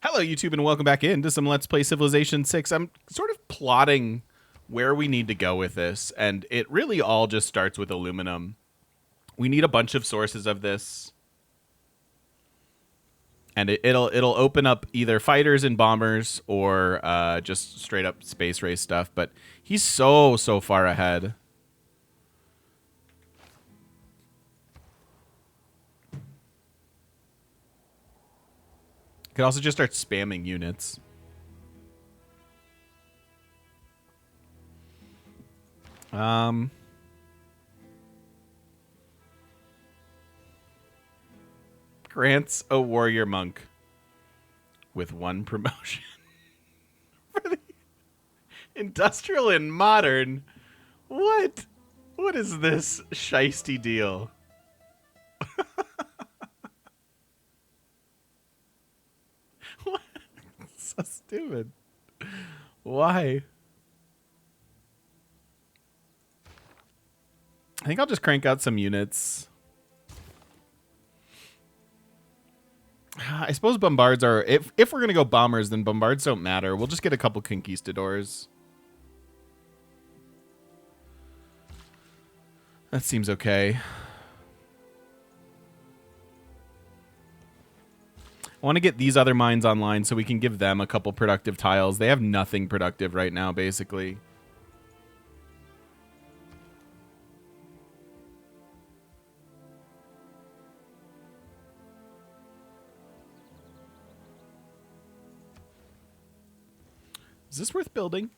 Hello, YouTube, and welcome back into some Let's Play Civilization 6. I'm sort of plotting where we need to go with this, and it really all just starts with aluminum. We need a bunch of sources of this, and it'll open up either fighters and bombers or just straight up space race stuff. But he's so far ahead. Could also just start spamming units. Grants a warrior monk with 1 promotion for the industrial and modern. What? What is this shiesty deal? What? So stupid. Why? I think I'll just crank out some units. I suppose bombards are... If we're going to go bombers, then bombards don't matter. We'll just get a couple conquistadors. That seems okay. I want to get these other mines online so we can give them a couple productive tiles. They have nothing productive right now, basically. Is this worth building?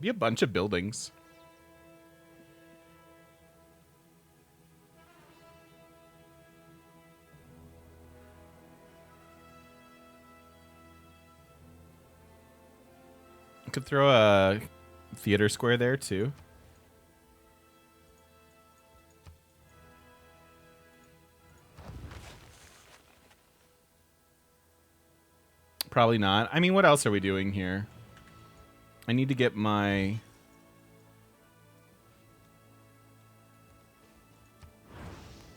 Be a bunch of buildings. Could throw a theater square there too. Probably not. I mean, what else are we doing here? I need to get my... I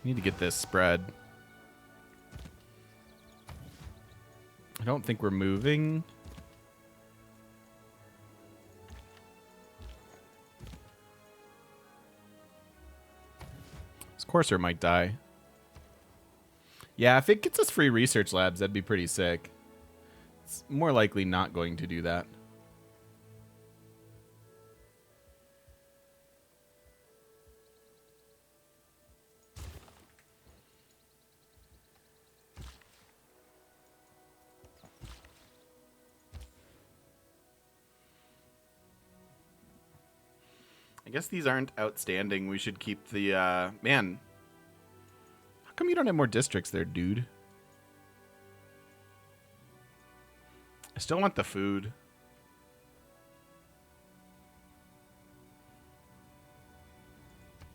need to get this spread. I don't think we're moving. This courser might die. Yeah, if it gets us free research labs, that'd be pretty sick. It's more likely not going to do that. I guess these aren't outstanding. We should keep the, man. How come you don't have more districts there, dude? I still want the food.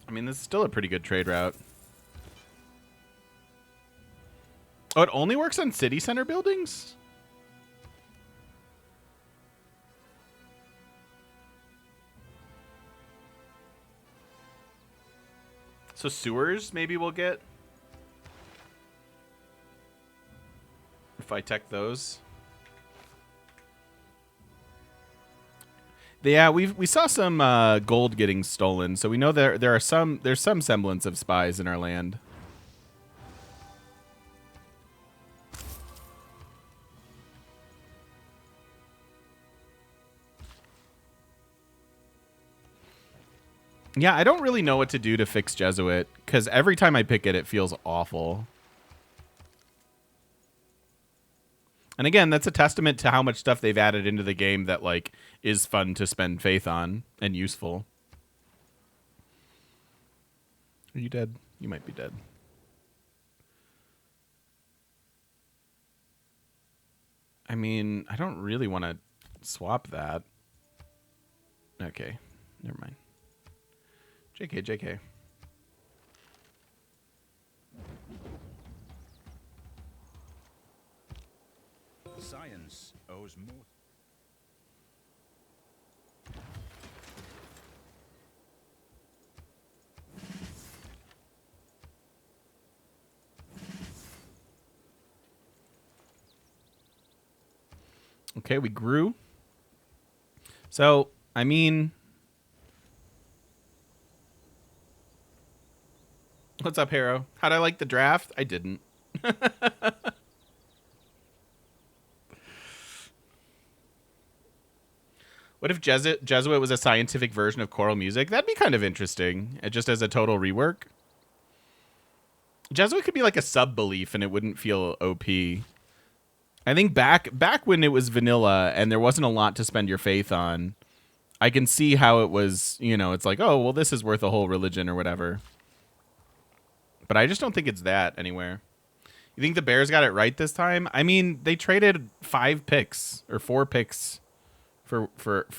I mean, this is still a pretty good trade route. Oh, it only works on city center buildings? So sewers, maybe we'll get. If I tech those. Yeah, we saw some gold getting stolen, so we know there's some semblance of spies in our land. Yeah, I don't really know what to do to fix Jesuit, because every time I pick it, it feels awful. And again, that's a testament to how much stuff they've added into the game that, like, is fun to spend faith on and useful. Are you dead? You might be dead. I mean, I don't really want to swap that. Okay, never mind. JK, JK. Science owes more. Okay, we grew. So, I mean, what's up, Harrow? How'd I like the draft? I didn't. What if Jesuit was a scientific version of choral music? That'd be kind of interesting, just as a total rework. Jesuit could be like a sub-belief and it wouldn't feel OP. I think back when it was vanilla and there wasn't a lot to spend your faith on, I can see how it was, you know, it's like, oh, well, this is worth a whole religion or whatever. But I just don't think it's that anywhere. You think the Bears got it right this time? I mean, they traded 5 picks or 4 picks for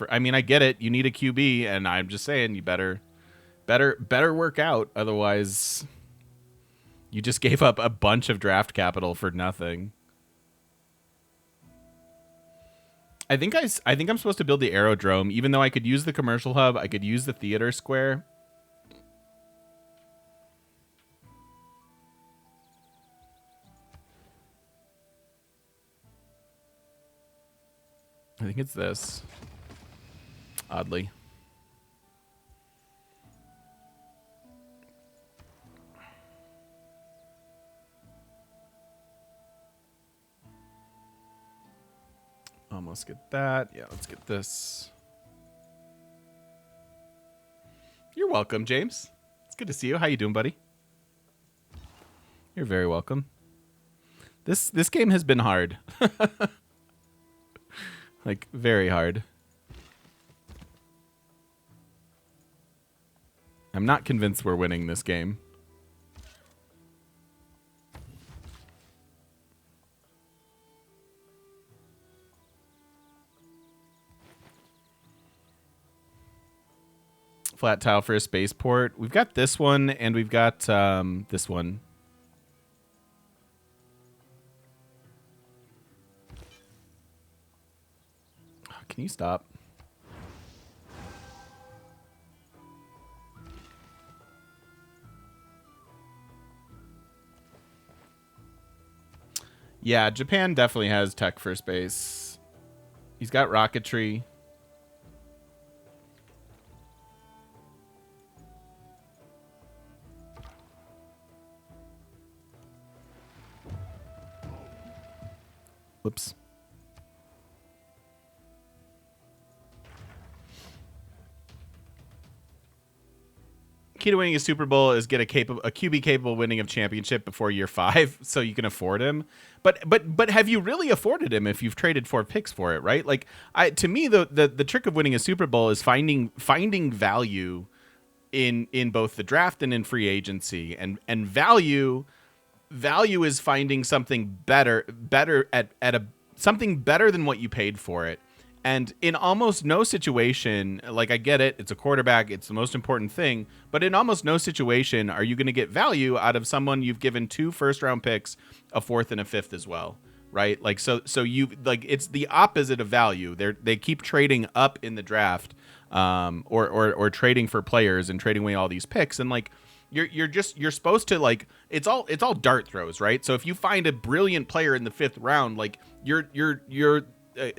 I mean, I get it. You need a QB, and I'm just saying you better work out. Otherwise, you just gave up a bunch of draft capital for nothing. I think I'm supposed to build the aerodrome, even though I could use the commercial hub. I could use the theater square. I think it's this. Oddly. Almost get that. Yeah, let's get this. You're welcome, James. It's good to see you. How you doing, buddy? You're very welcome. This game has been hard. Like, very hard. I'm not convinced we're winning this game. Flat tile for a spaceport. We've got this one, and we've got this one. Can you stop? Yeah, Japan definitely has tech for space. He's got rocketry. Whoops. Key to winning a Super Bowl is get a QB capable winning of championship before year 5, so you can afford him. But have you really afforded him if you've traded 4 picks for it, right? Like, to me, the trick of winning a Super Bowl is finding value in both the draft and in free agency, and value is finding something better at a something better than what you paid for it. And in almost no situation, like, I get it, it's a quarterback, it's the most important thing, but in almost no situation are you going to get value out of someone you've given 2 first-round picks, a 4th and a 5th as well, right? Like, so you, like, it's the opposite of value. They keep trading up in the draft, or trading for players and trading away all these picks, and like, you're supposed to, like, it's all dart throws, right? So if you find a brilliant player in the 5th round, like, you're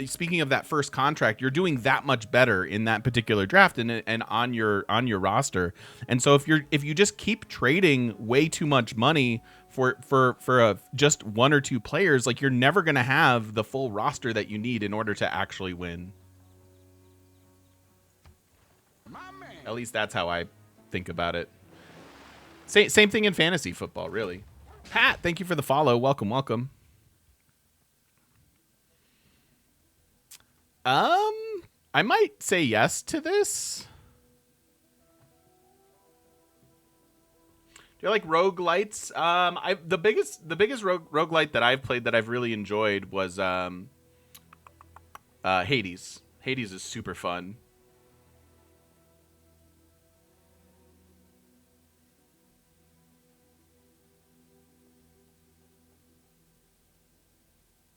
speaking of that first contract, you're doing that much better in that particular draft and on your roster. And so if you just keep trading way too much money for just 1 or 2 players, like, you're never going to have the full roster that you need in order to actually win. At least that's how I think about it. Same thing in fantasy football, really. Pat, thank you for the follow. Welcome. I might say yes to this. Do you like roguelites? The biggest roguelite that I've played that I've really enjoyed was Hades. Hades is super fun.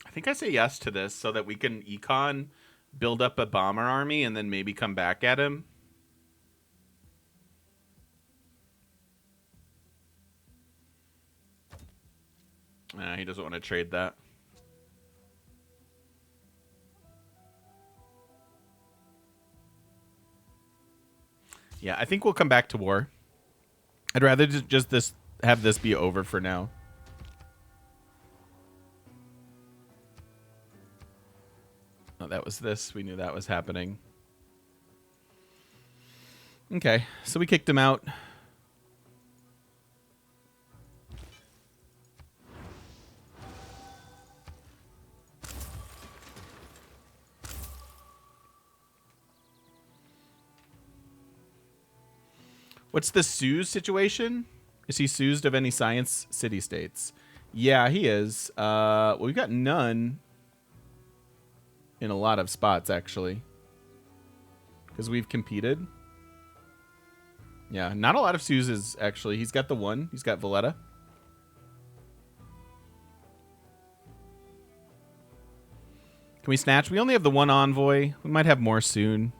I think I say yes to this so that we can econ, build up a bomber army, and then maybe come back at him. He doesn't want to trade that. Yeah, I think we'll come back to war. I'd rather just have this be over for now. Oh, that was this. We knew that was happening. Okay, so we kicked him out. What's the Suze situation? Is he Suzed of any science city-states? Yeah, he is. Well, we've got none in a lot of spots, actually. Because we've competed. Yeah, not a lot of Suzes, actually. He's got the one. He's got Valletta. Can we snatch? We only have the one envoy. We might have more soon.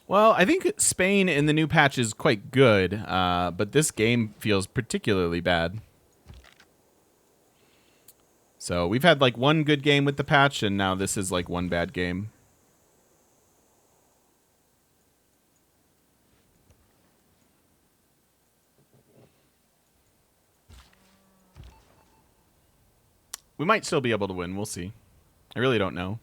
Well, I think Spain in the new patch is quite good, but this game feels particularly bad. So we've had like one good game with the patch, and now this is like one bad game. We might still be able to win. We'll see. I really don't know.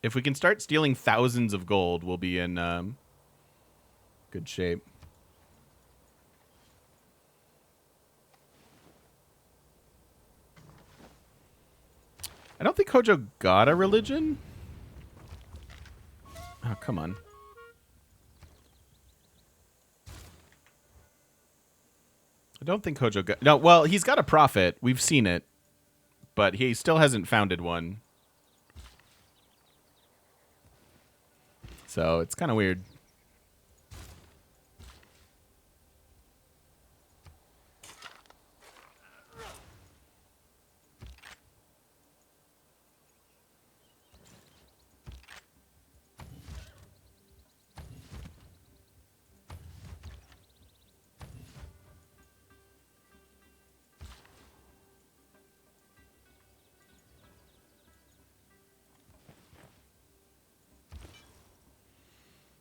If we can start stealing thousands of gold, we'll be in good shape. I don't think Hojo got a religion. Oh, come on. I don't think Hojo got... No, well, he's got a prophet. We've seen it. But he still hasn't founded one. So it's kind of weird.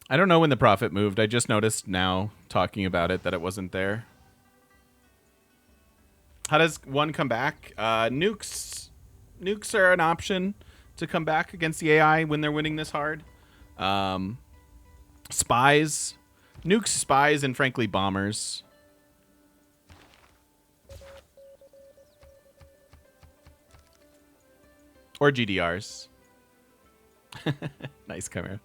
I don't know when the prophet moved. I just noticed now, talking about it, that it wasn't there. How does one come back? Nukes are an option to come back against the AI when they're winning this hard. Spies. Nukes, spies, and frankly, bombers. Or GDRs. Nice camera.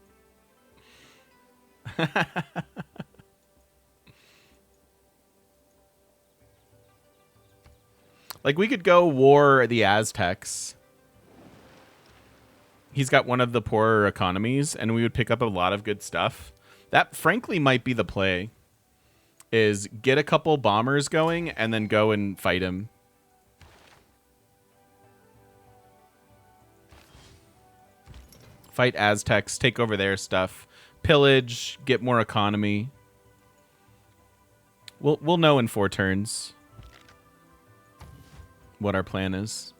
Like, we could go war the Aztecs. He's got one of the poorer economies, and we would pick up a lot of good stuff. That, frankly, might be the play. Is get a couple bombers going, and then go and fight him. Fight Aztecs, take over their stuff. Pillage, get more economy. We'll know in 4 turns what our plan is.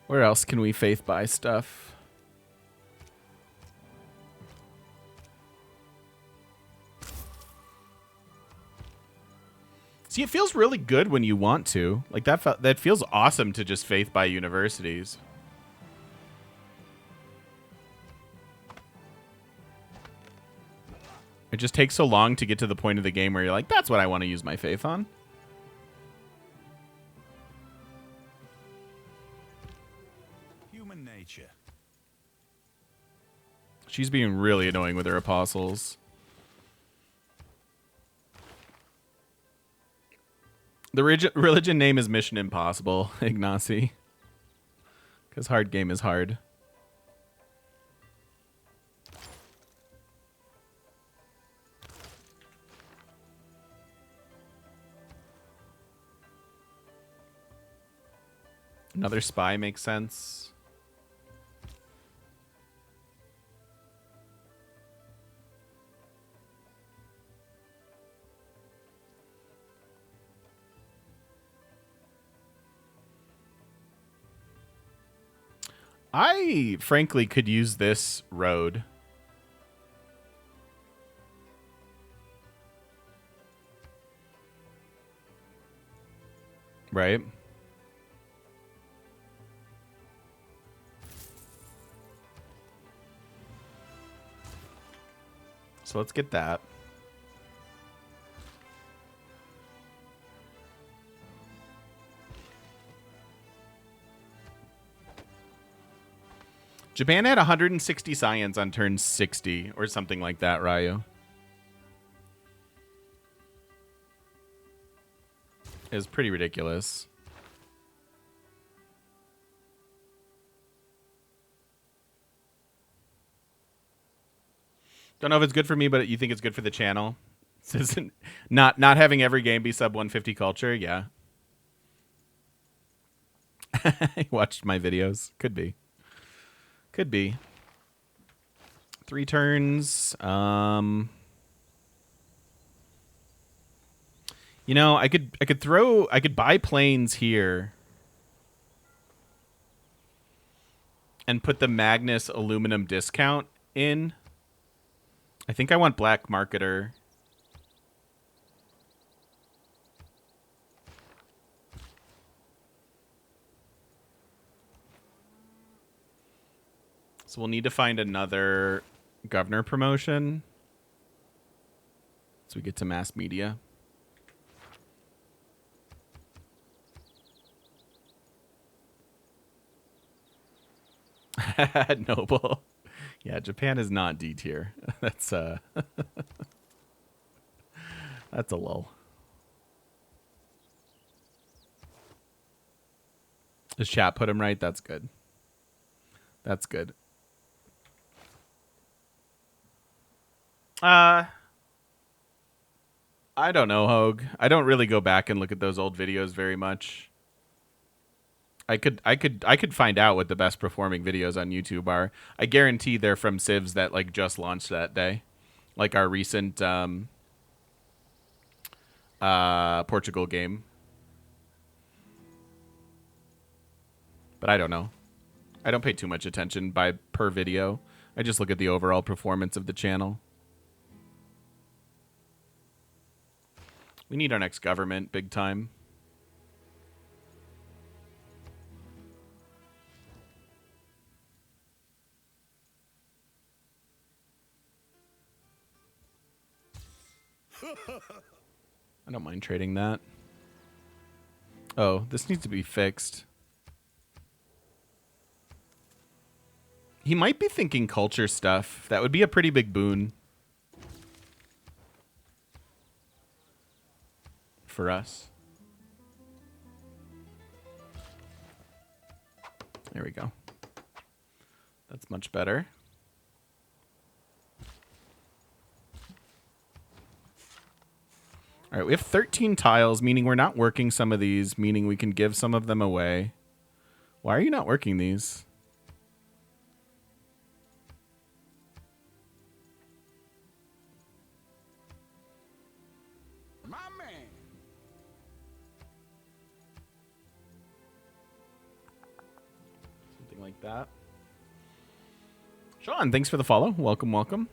Where else can we faith buy stuff? See, it feels really good when you want to. Like, that feels awesome to just faith buy universities. It just takes so long to get to the point of the game where you're like, that's what I want to use my faith on. Human nature. She's being really annoying with her apostles. The religion name is Mission Impossible, Ignacy. Because hard game is hard. Another spy makes sense. I, frankly, could use this road. Right? So let's get that. Japan had 160 science on turn 60 or something like that, Ryu. It was pretty ridiculous. Don't know if it's good for me, but you think it's good for the channel? This isn't not having every game be sub 150 culture, yeah. I watched my videos. Could be. Could be. 3 turns. You know, I could buy planes here and put the Magnus aluminum discount in. I think I want Black Marketer. So we'll need to find another governor promotion. So we get to mass media. Noble. Yeah, Japan is not D tier. That's that's a lull. Does chat put him right? That's good. That's good. I don't know, Hogue. I don't really go back and look at those old videos very much. I could find out what the best performing videos on YouTube are. I guarantee they're from civs that like just launched that day, like our recent Portugal game. But I don't know. I don't pay too much attention per video. I just look at the overall performance of the channel. We need our next government big time. I don't mind trading that. Oh, this needs to be fixed. He might be thinking culture stuff. That would be a pretty big boon for us. There we go. That's much better. All right, we have 13 tiles, meaning we're not working some of these, meaning we can give some of them away. Why are you not working these? My man. Something like that. Sean, thanks for the follow. Welcome, welcome.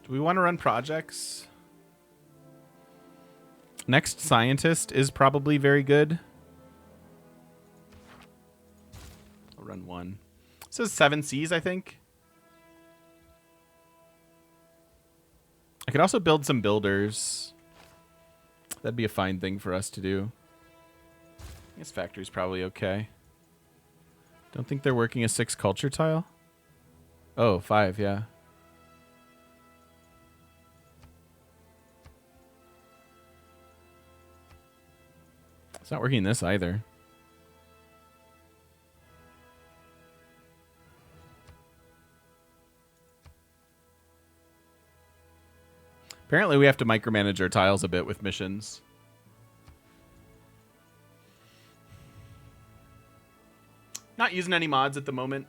Do we want to run projects? Next Scientist is probably very good. I'll run one. It says 7 Seas, I think. I could also build some builders. That'd be a fine thing for us to do. I guess factory's probably okay. Don't think they're working a 6 culture tile. Oh, 5, yeah. It's not working this either. Apparently we have to micromanage our tiles a bit with missions. Not using any mods at the moment.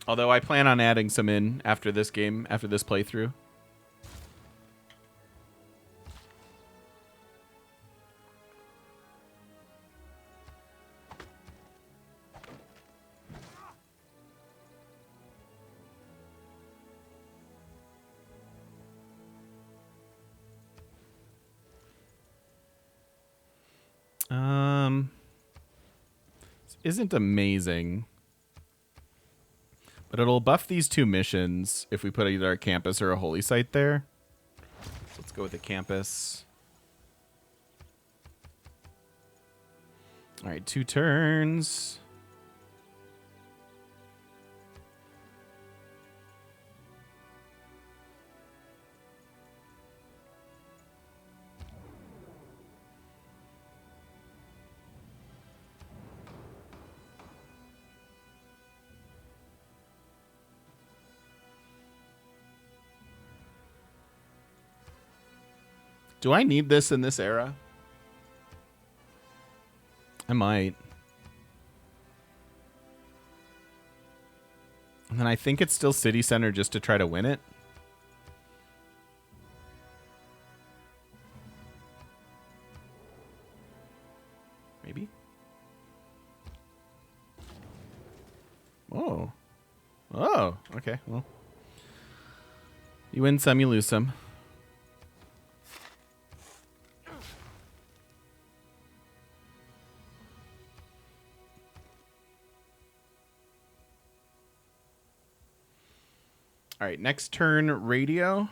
Although I plan on adding some in after this game, after this playthrough. This isn't amazing. But it'll buff these 2 missions if we put either a campus or a holy site there. So let's go with the campus. All right, 2 turns. Do I need this in this era? I might. And then I think it's still city center just to try to win it. Maybe. Oh. Oh, okay. Well. You win some, you lose some. All right, next turn, radio.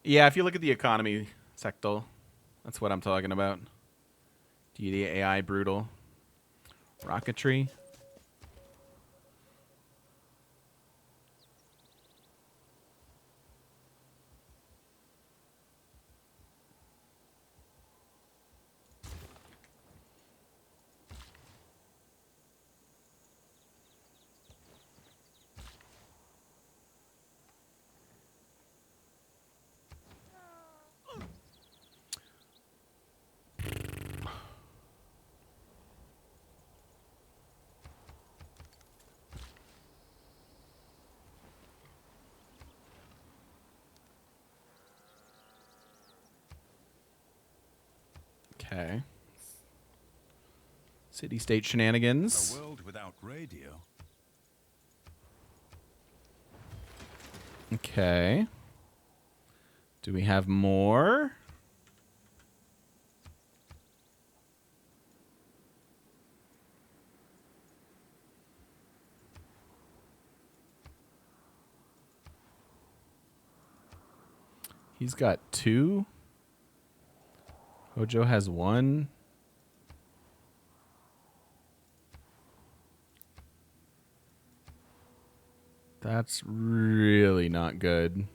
Yeah, if you look at the economy sector, that's what I'm talking about. Deity AI brutal. Rocketry. Okay. City-state shenanigans. A world without radio. Okay. Do we have more? He's got 2. Hojo has 1. That's really not good.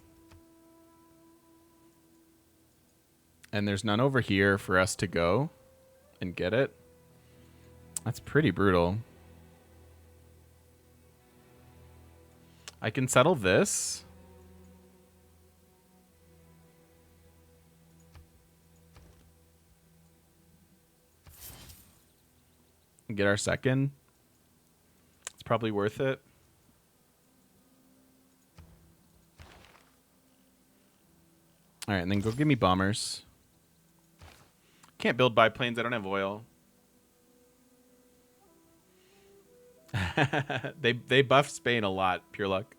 And there's none over here for us to go and get it. That's pretty brutal. I can settle this. Get our second. It's probably worth it. All right, and then go give me bombers. Can't build biplanes. I don't have oil. They buffed Spain a lot. Pure luck.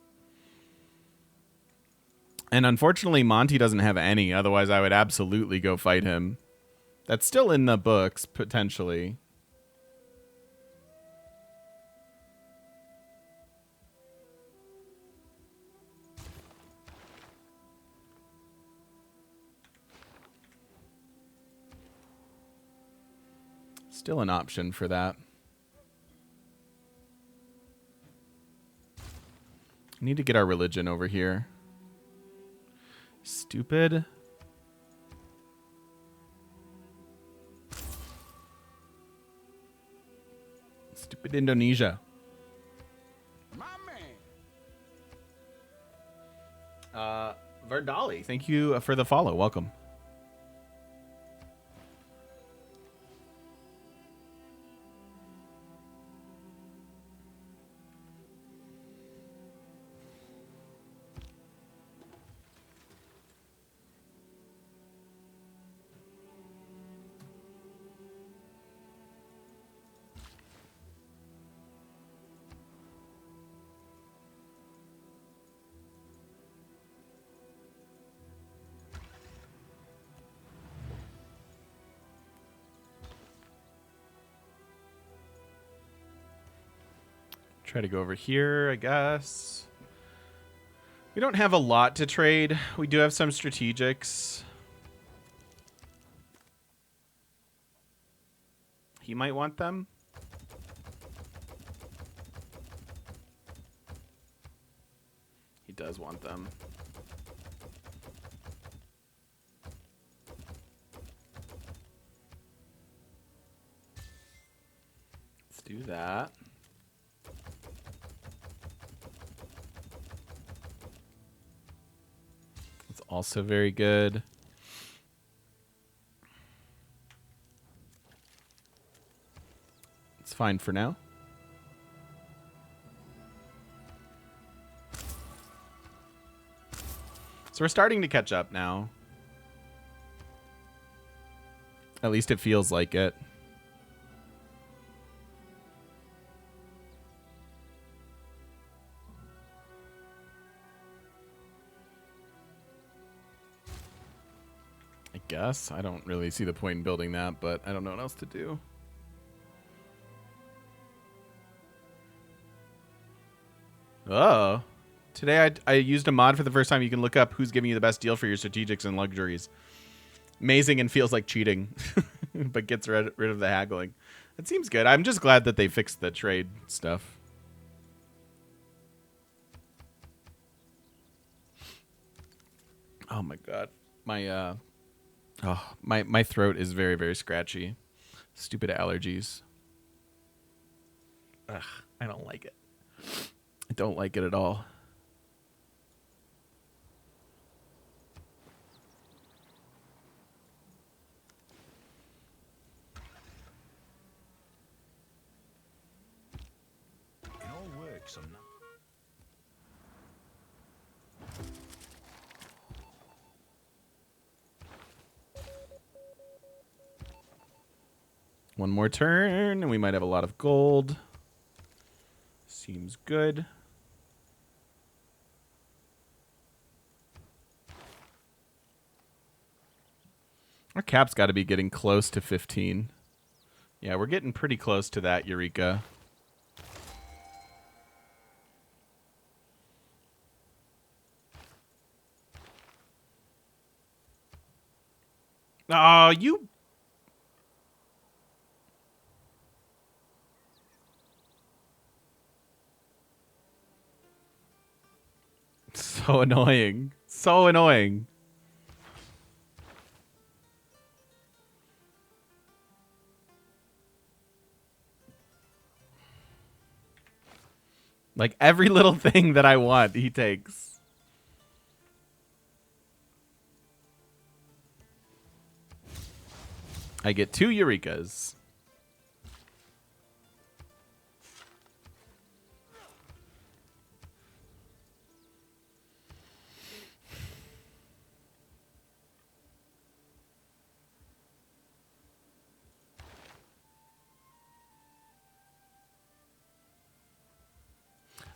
And unfortunately, Monty doesn't have any. Otherwise, I would absolutely go fight him. That's still in the books, potentially. Still an option for that. Need to get our religion over here. Stupid. Stupid Indonesia. My man. Verdali, thank you for the follow. Welcome. Try to go over here, I guess. We don't have a lot to trade. We do have some strategics. He might want them. He does want them. Let's do that. It's also very good. It's fine for now. So we're starting to catch up now. At least it feels like it. I guess. I don't really see the point in building that, but I don't know what else to do. Oh. Today I used a mod for the first time. You can look up who's giving you the best deal for your strategics and luxuries. Amazing and feels like cheating, but gets rid of the haggling. That seems good. I'm just glad that they fixed the trade stuff. Oh my god. My throat is very, very scratchy. Stupid allergies. Ugh, I don't like it. I don't like it at all. It all works on that. One more turn, and we might have a lot of gold. Seems good. Our cap's got to be getting close to 15. Yeah, we're getting pretty close to that, Eureka. Oh, you... So annoying. So annoying. Like, every little thing that I want, he takes. I get 2 Eurekas.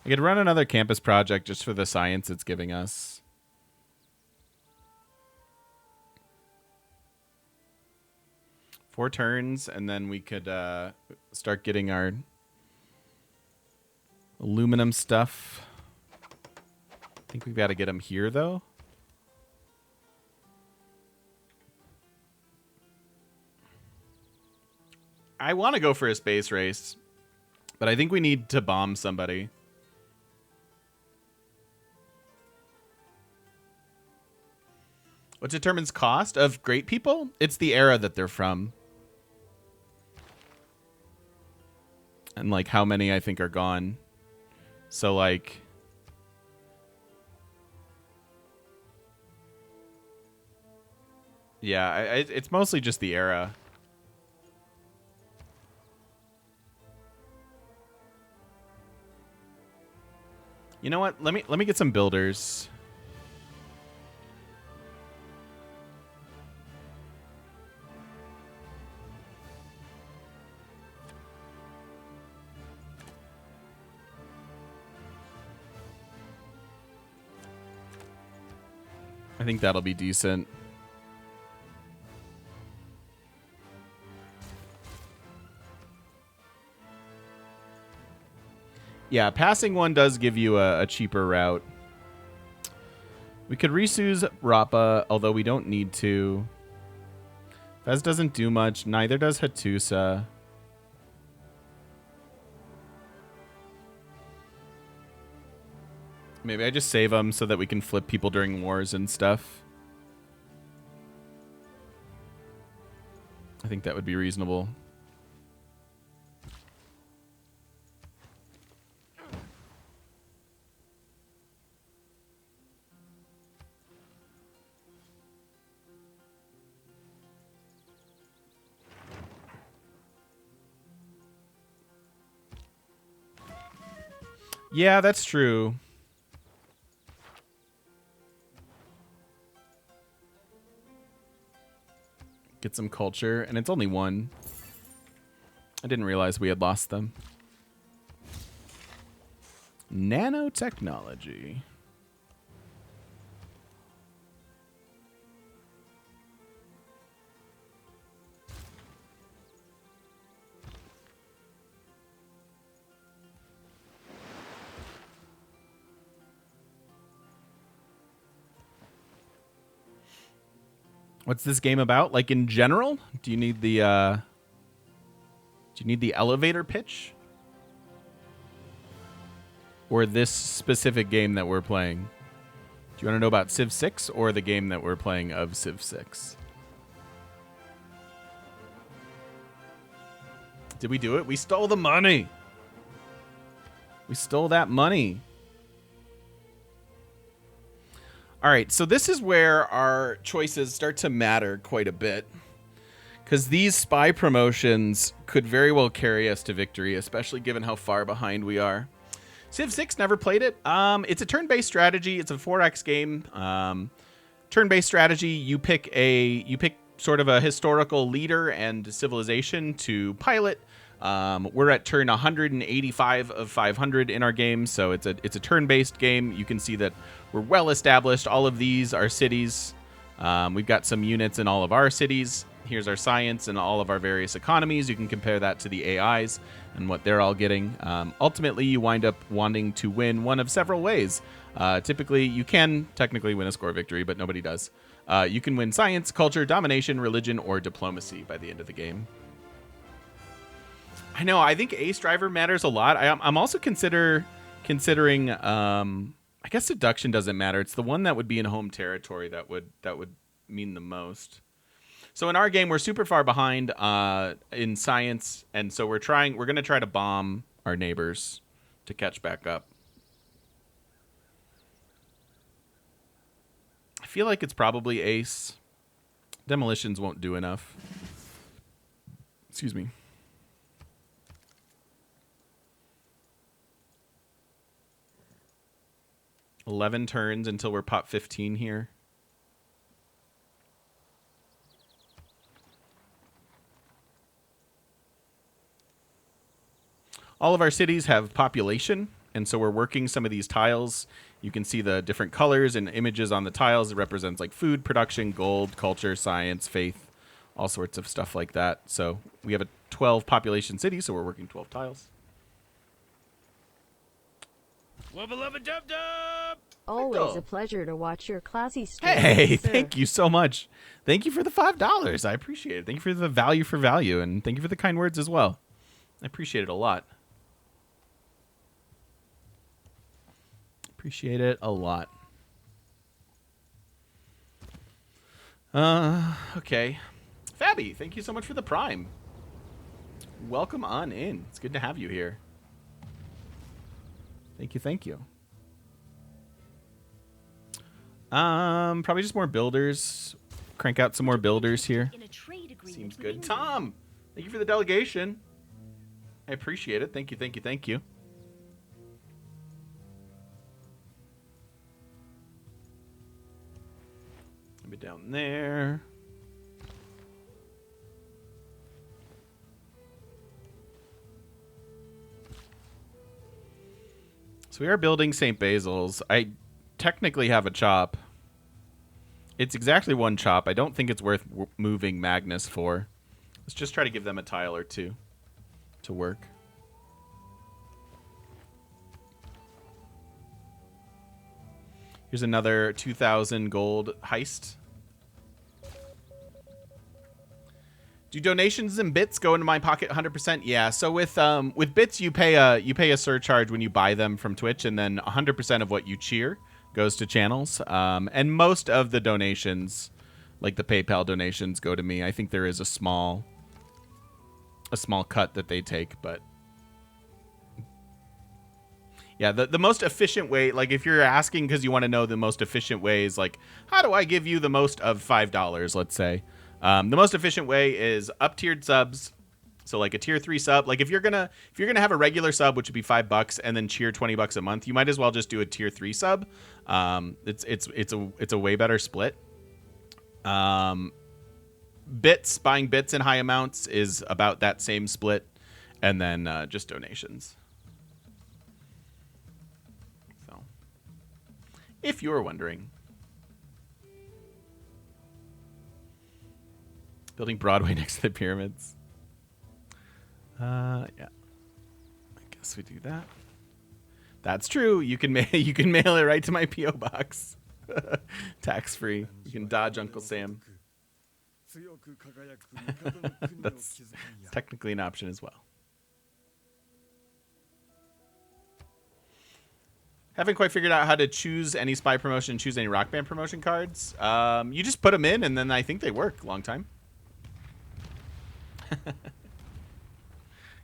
I could run another campus project just for the science it's giving us. Four turns, and then we could start getting our aluminum stuff. I think we've got to get them here, though. I want to go for a space race, but I think we need to bomb somebody. What determines cost of great people? It's the era that they're from. And, like, how many I think are gone. So, like... Yeah, it's mostly just the era. You know what? Let me get some builders. I think that'll be decent. Yeah, passing one does give you a cheaper route. We could resuze Rappa, although we don't need to. Fez doesn't do much. Neither does Hattusa. Maybe I just save them so that we can flip people during wars and stuff. I think that would be reasonable. Yeah, that's true. Get some culture, and it's only one. I didn't realize we had lost them. Nanotechnology. What's this game about? Like in general? Do you need the elevator pitch? Or this specific game that we're playing? Do you want to know about Civ 6 or the game that we're playing of Civ 6? Did we do it? We stole the money. We stole that money. All right, so this is where our choices start to matter quite a bit. Because these spy promotions could very well carry us to victory, especially given how far behind we are. Civ 6, never played it. It's a turn-based strategy. It's a 4X game. Turn-based strategy, you pick sort of a historical leader and civilization to pilot. We're at turn 185 of 500 in our game, so it's a turn-based game. You can see that we're well established. All of these are cities. We've got some units in all of our cities. Here's our science and all of our various economies. You can compare that to the AIs and what they're all getting. Ultimately, you wind up wanting to win one of several ways. Typically, you can technically win a score victory, but nobody does. You can win science, culture, domination, religion, or diplomacy by the end of the game. I know. I think ace driver matters a lot. I'm also considering. I guess seduction doesn't matter. It's the one that would be in home territory that would mean the most. So in our game, we're super far behind in science, and so we're going to try to bomb our neighbors to catch back up. I feel like it's probably ace. Demolitions won't do enough. Excuse me. $11 turns until we're pot 15 here. All of our cities have population. And so we're working some of these tiles. You can see the different colors and images on the tiles. It represents like food production, gold, culture, science, faith, all sorts of stuff like that. So we have a 12 population city, so we're working 12 tiles. Wubba lubba dub dub! Always a pleasure to watch your classy streams. Hey, sir. thank you so much. Thank you for the $5. I appreciate it. Thank you for the value for value, and thank you for the kind words as well. I appreciate it a lot. Appreciate it a lot. Okay. Fabby, thank you so much for the Prime. Welcome on in. It's good to have you here. Thank you, thank you. Probably just more builders. Crank out some more builders here. Seems good. Tom, thank you for the delegation. I appreciate it. Thank you, thank you, thank you. Maybe down there. So we are building St. Basil's. I technically have a chop. It's exactly one chop. I don't think it's worth moving Magnus for. Let's just try to give them a tile or two to work. Here's another 2,000 gold heist. Do donations and bits go into my pocket 100%? Yeah. So with bits, you pay a surcharge when you buy them from Twitch, and then 100% of what you cheer goes to channels. And most of the donations, like the PayPal donations, go to me. I think there is a small cut that they take, but yeah, the most efficient way, like if you're asking because you want to know the most efficient ways, like how do I give you the most of $5, let's say. The most efficient way is up-tiered subs. So like a tier 3 sub, like if you're gonna have a regular sub, which would be $5, and then cheer $20 a month, you might as well just do a tier 3 sub. It's a way better split. Bits, buying bits in high amounts is about that same split, and then just donations. So, if you were wondering. Building Broadway next to the pyramids. Yeah. I guess we do that. That's true. You can mail it right to my PO box. Tax free. You can dodge Uncle Sam. That's technically an option as well. Haven't quite figured out how to choose any spy promotion, choose any rock band promotion cards. You just put them in, and then I think they work. Long time.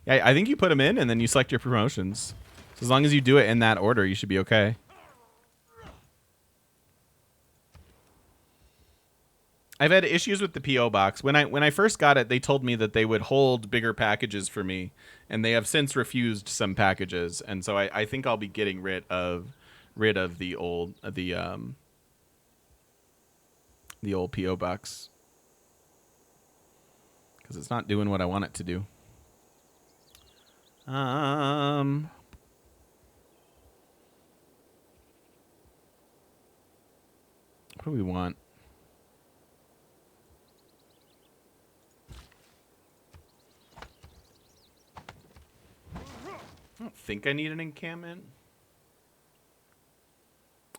Yeah, I think you put them in, and then you select your promotions. So as long as you do it in that order, you should be okay. I've had issues with the PO box. When I first got it, they told me that they would hold bigger packages for me, and they have since refused some packages. And so I think I'll be getting rid of the old PO box because it's not doing what I want it to do. What do we want? I don't think I need an encampment.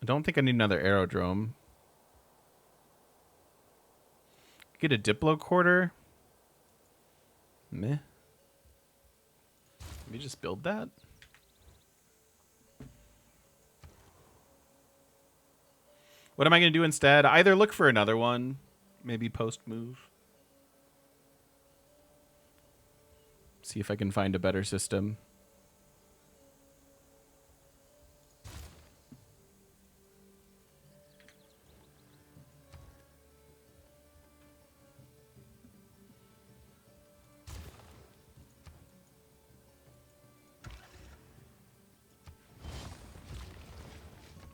I don't think I need another aerodrome. Get a Diplo quarter. Meh. Let me just build that. What am I going to do instead? Either look for another one, maybe post move. See if I can find a better system.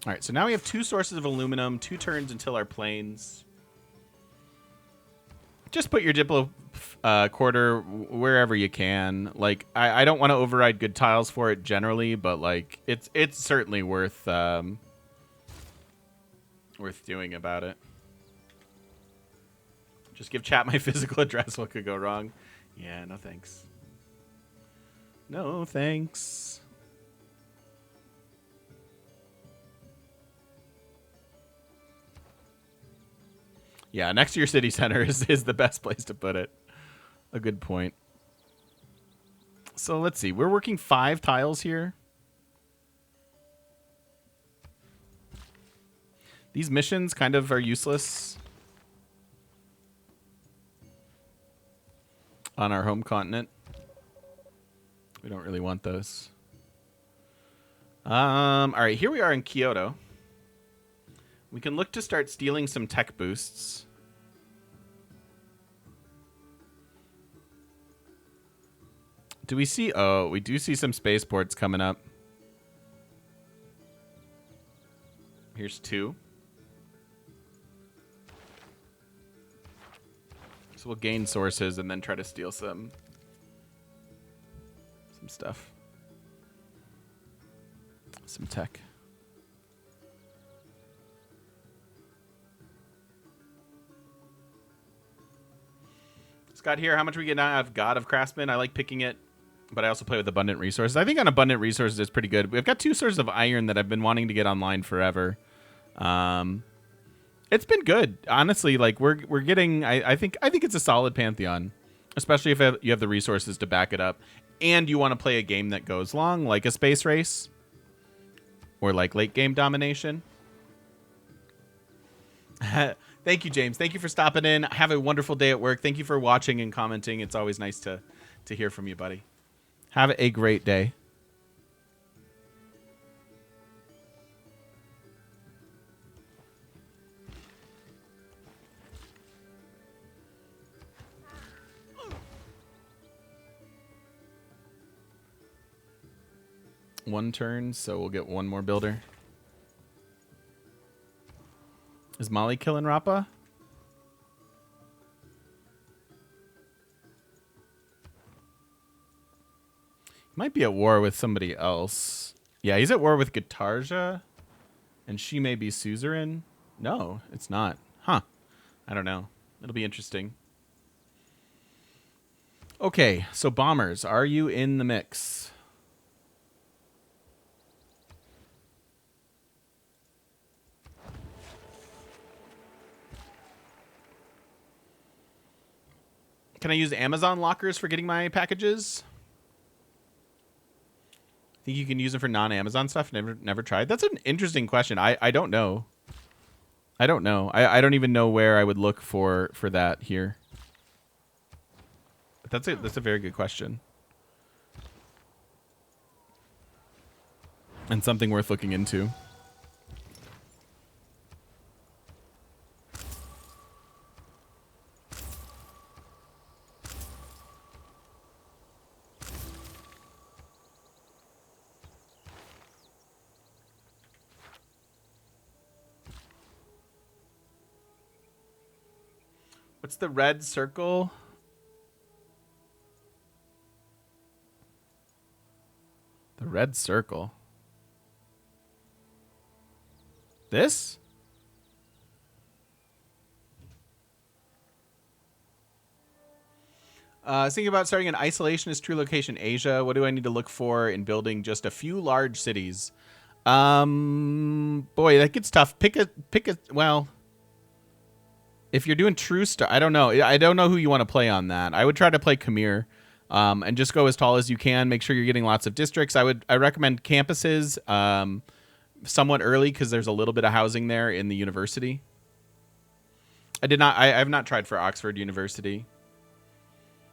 All right, so now we have 2 sources of aluminum, 2 turns until our planes. Just put your Diplo quarter wherever you can. Like, I don't want to override good tiles for it generally, but like it's certainly worth doing about it. Just give chat my physical address. What could go wrong? Yeah, no thanks. No thanks. Yeah, next to your city center is the best place to put it. A good point. So let's see. We're working 5 tiles here. These missions kind of are useless on our home continent. We don't really want those. All right, here we are in Kyoto. We can look to start stealing some tech boosts. Do we see... Oh, we do see some spaceports coming up. Here's 2. So we'll gain sources and then try to steal some stuff. Some tech. Scott here, how much we get out of God of Craftsman? I like picking it, but I also play with Abundant Resources. I think on Abundant Resources it's pretty good. We've got 2 sources of iron that I've been wanting to get online forever. It's been good, honestly. Like we're getting. I think it's a solid pantheon, especially if you have the resources to back it up, and you want to play a game that goes long, like a space race, or like late game domination. Thank you, James. Thank you for stopping in. Have a wonderful day at work. Thank you for watching and commenting. It's always nice to hear from you, buddy. Have a great day. One turn, so we'll get one more builder. Is Molly killing Rappa? He might be at war with somebody else. Yeah, he's at war with Guitarja, and she may be suzerain. No, it's not. Huh. I don't know. It'll be interesting. Okay, so bombers, are you in the mix? Can I use Amazon lockers for getting my packages? Think you can use them for non-Amazon stuff? Never tried. That's an interesting question. I don't know. I don't know. I don't even know where I would look for that here. But that's a very good question. And something worth looking into. What's the red circle? The red circle. This? I was thinking about starting an isolationist true location Asia. What do I need to look for in building just a few large cities? Boy, that gets tough. Pick a well, if you're doing true star, I don't know. I don't know who you want to play on that. I would try to play Khmer, and just go as tall as you can. Make sure you're getting lots of districts. I recommend campuses, somewhat early because there's a little bit of housing there in the university. I have not tried for Oxford University.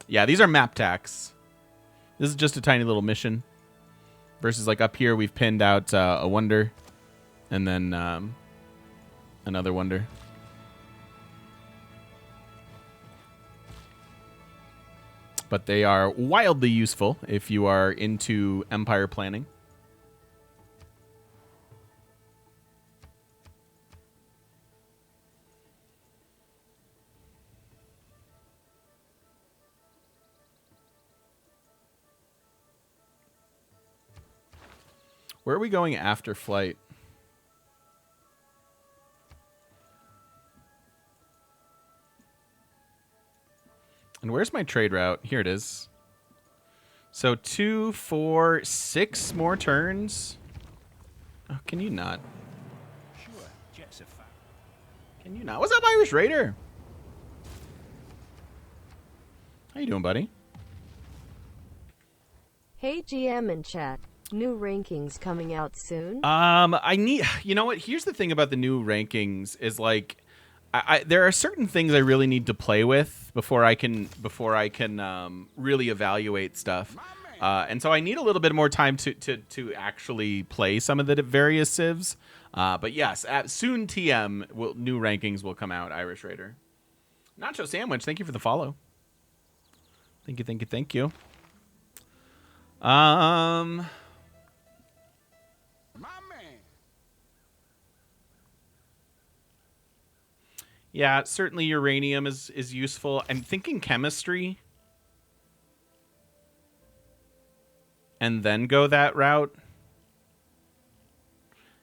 Yeah, these are map tacks. This is just a tiny little mission. Versus like up here, we've pinned out a wonder, and then another wonder. But they are wildly useful if you are into empire planning. Where are we going after flight? And where's my trade route? Here it is. So 2, 4, 6 more turns. Oh, can you not? Sure, jets are fun. Can you not? What's up, Irish Raider? How you doing, buddy? Hey GM and chat. New rankings coming out soon. I need. You know what? Here's the thing about the new rankings is like, there are certain things I really need to play with before I can really evaluate stuff. And so I need a little bit more time to actually play some of the various civs. But yes, soon new rankings will come out. Irish Raider, Nacho Sandwich. Thank you for the follow. Thank you, thank you, thank you. Yeah, certainly uranium is useful. I'm thinking chemistry. And then go that route.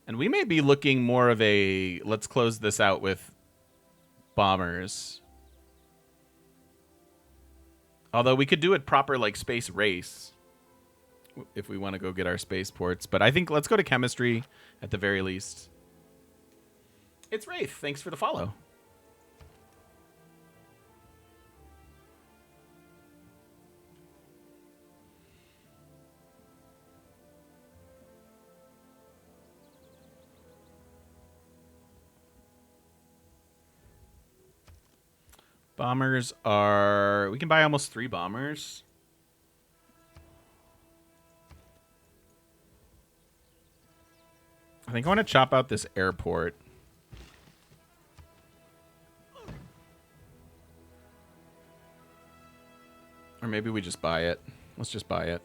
And we may be looking more of a, let's close this out with bombers. Although we could do it proper like space race if we want to go get our spaceports. But I think let's go to chemistry at the very least. It's Wraith. Thanks for the follow. Bombers are... We can buy almost 3 bombers. I think I want to chop out this airport. Or maybe we just buy it. Let's just buy it.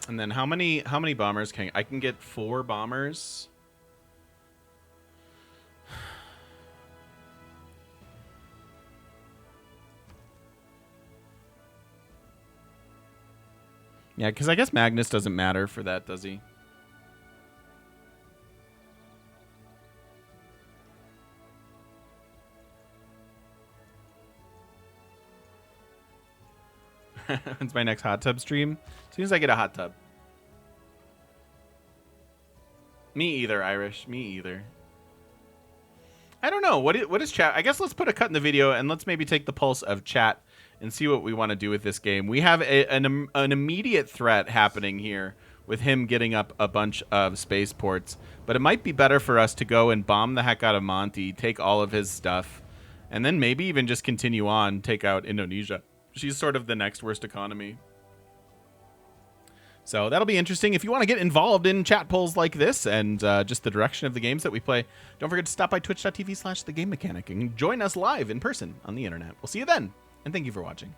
And then how many bombers can I can get 4 bombers? Yeah, because I guess Magnus doesn't matter for that, does he? When's my next hot tub stream? As soon as I get a hot tub. Me either, Irish. Me either. I don't know. What is chat? I guess let's put a cut in the video and let's maybe take the pulse of chat and see what we want to do with this game. We have an immediate threat happening here with him getting up a bunch of spaceports. But it might be better for us to go and bomb the heck out of Monty, take all of his stuff, and then maybe even just continue on, take out Indonesia. She's sort of the next worst economy. So that'll be interesting. If you want to get involved in chat polls like this and just the direction of the games that we play, don't forget to stop by twitch.tv/thegamemechanic and join us live in person on the internet. We'll see you then, and thank you for watching.